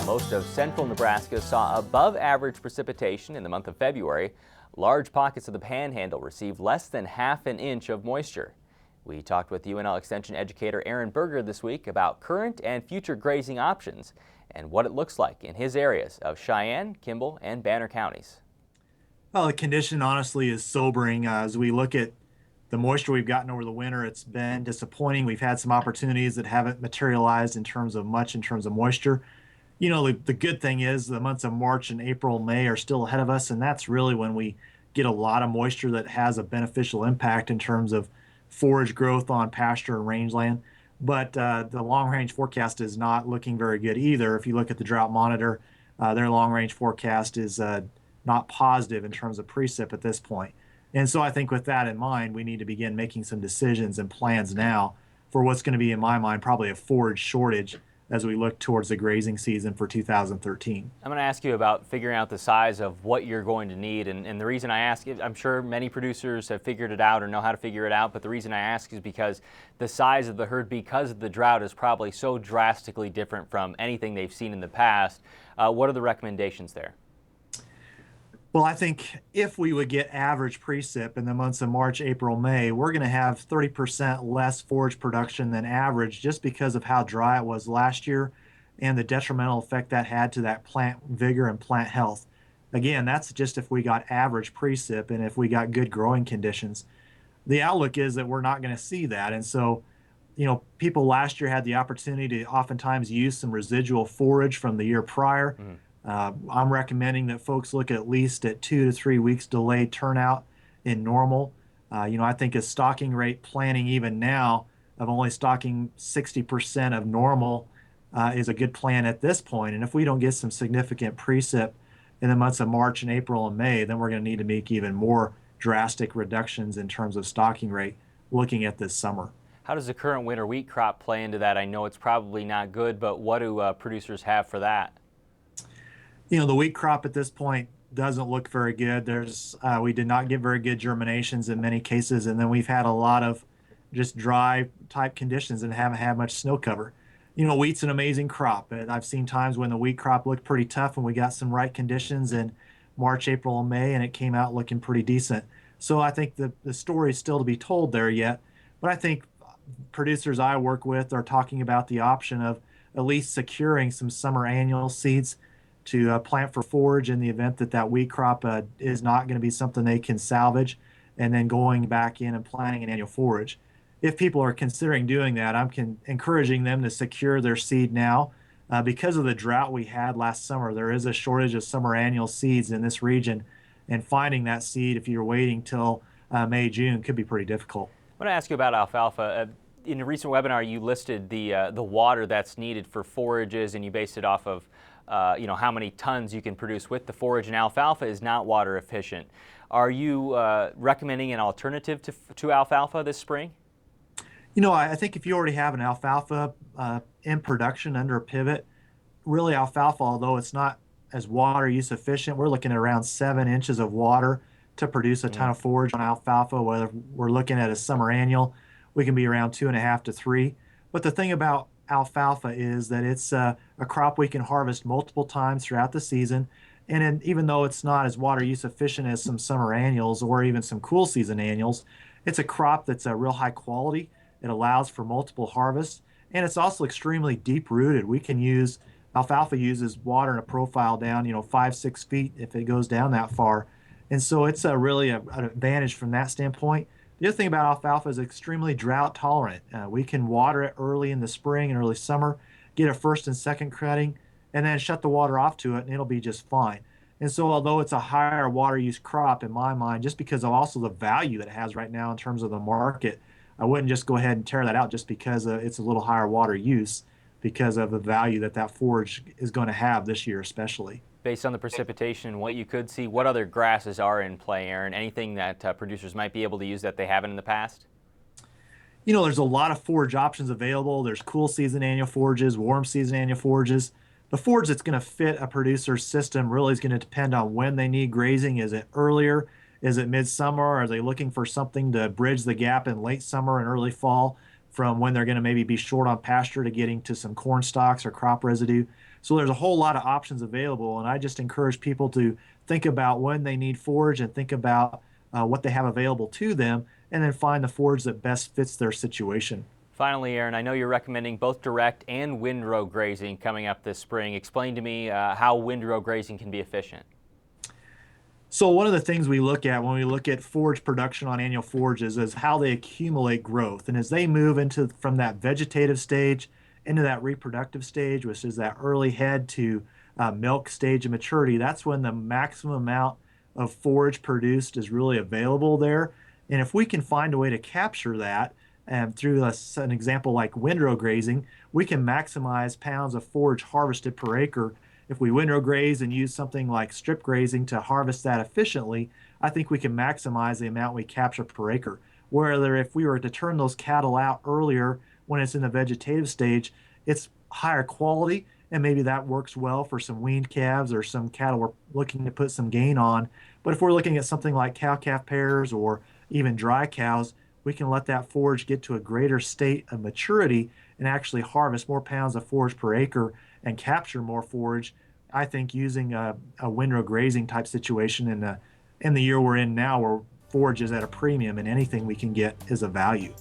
While most of central Nebraska saw above average precipitation in the month of February, large pockets of the Panhandle received less than half an inch of moisture. We talked with UNL Extension educator Berger this week about current and future grazing options and what it looks like in his areas of Cheyenne, Kimball, and Banner counties. Well, the condition honestly is sobering. As we look at the moisture we've gotten over the winter, it's been disappointing. We've had some opportunities that haven't materialized in terms of moisture. The good thing is the months of March and April, May are still ahead of us, and that's really when we get a lot of moisture that has a beneficial impact in terms of forage growth on pasture and rangeland. But the long-range forecast is not looking very good either. If you look at the drought monitor, their long-range forecast is not positive in terms of precip at this point. And so I think with that in mind, we need to begin making some decisions and plans now for what's going to be, in my mind, probably a forage shortage as we look towards the grazing season for 2013. I'm going to ask you about figuring out the size of what you're going to need. And the reason I ask, I'm sure many producers have figured it out or know how to figure it out, but the reason I ask is because the size of the herd, because of the drought, is probably so drastically different from anything they've seen in the past. What are the recommendations there? Well, I think if we would get average precip in the months of March, April, May, we're going to have 30% less forage production than average just because of how dry it was last year and the detrimental effect that had to that plant vigor and plant health. Again, that's just if we got average precip and if we got good growing conditions. The outlook is that we're not going to see that. And so, people last year had the opportunity to oftentimes use some residual forage from the year prior. I'm recommending that folks look at least at 2 to 3 weeks delayed turnout in normal. I think a stocking rate planning even now of only stocking 60% of normal is a good plan at this point. And if we don't get some significant precip in the months of March and April and May, then we're going to need to make even more drastic reductions in terms of stocking rate looking at this summer. How does the current winter wheat crop play into that? I know it's probably not good, but what do producers have for that? The wheat crop at this point doesn't look very good. We did not get very good germinations in many cases, and then we've had a lot of just dry type conditions and haven't had much snow cover. Wheat's an amazing crop, and I've seen times when the wheat crop looked pretty tough and we got some right conditions in March, April, and May, and it came out looking pretty decent. So I think the story is still to be told there yet, but I think producers I work with are talking about the option of at least securing some summer annual seeds to plant for forage in the event that wheat crop is not going to be something they can salvage, and then going back in and planting an annual forage. If people are considering doing that, I'm encouraging them to secure their seed now. Because of the drought we had last summer, there is a shortage of summer annual seeds in this region, and finding that seed, if you're waiting till May, June, could be pretty difficult. I want to ask you about alfalfa. In a recent webinar, you listed the water that's needed for forages, and you based it off of how many tons you can produce with the forage, and alfalfa is not water efficient. Are you recommending an alternative to alfalfa this spring? I think if you already have an alfalfa in production under a pivot, really alfalfa, although it's not as water use efficient, we're looking at around 7 inches of water to produce a ton of forage on alfalfa. Whether we're looking at a summer annual, we can be around 2.5 to 3. But the thing about alfalfa is that it's a crop we can harvest multiple times throughout the season, and even though it's not as water use efficient as some summer annuals or even some cool season annuals, it's a crop that's a real high quality. It allows for multiple harvests, and it's also extremely deep rooted. Alfalfa uses water in a profile down 5-6 feet if it goes down that far, and so it's really an advantage from that standpoint. The other thing about alfalfa is extremely drought tolerant. We can water it early in the spring and early summer, get a first and second cutting, and then shut the water off to it, and it'll be just fine. And so although it's a higher water use crop in my mind, just because of also the value that it has right now in terms of the market, I wouldn't just go ahead and tear that out just because it's a little higher water use because of the value that forage is going to have this year especially. Based on the precipitation and what you could see, what other grasses are in play, Aaron? Anything that producers might be able to use that they haven't in the past? There's a lot of forage options available. There's cool season annual forages, warm season annual forages. The forage that's going to fit a producer's system really is going to depend on when they need grazing. Is it earlier? Is it midsummer? Are they looking for something to bridge the gap in late summer and early fall? from when they're going to maybe be short on pasture to getting to some corn stalks or crop residue. So there's a whole lot of options available, and I just encourage people to think about when they need forage and think about what they have available to them, and then find the forage that best fits their situation. Finally, Aaron, I know you're recommending both direct and windrow grazing coming up this spring. Explain to me how windrow grazing can be efficient. So one of the things we look at when we look at forage production on annual forages is how they accumulate growth. And as they move into from that vegetative stage into that reproductive stage, which is that early head to milk stage of maturity, that's when the maximum amount of forage produced is really available there. And if we can find a way to capture that, and through an example like windrow grazing, we can maximize pounds of forage harvested per acre. If we windrow graze and use something like strip grazing to harvest that efficiently, I think we can maximize the amount we capture per acre. Whether if we were to turn those cattle out earlier when it's in the vegetative stage, it's higher quality, and maybe that works well for some weaned calves or some cattle we're looking to put some gain on. But if we're looking at something like cow-calf pairs or even dry cows, we can let that forage get to a greater state of maturity and actually harvest more pounds of forage per acre and capture more forage. I think using a windrow grazing type situation in the year we're in now, where forage is at a premium and anything we can get is a value.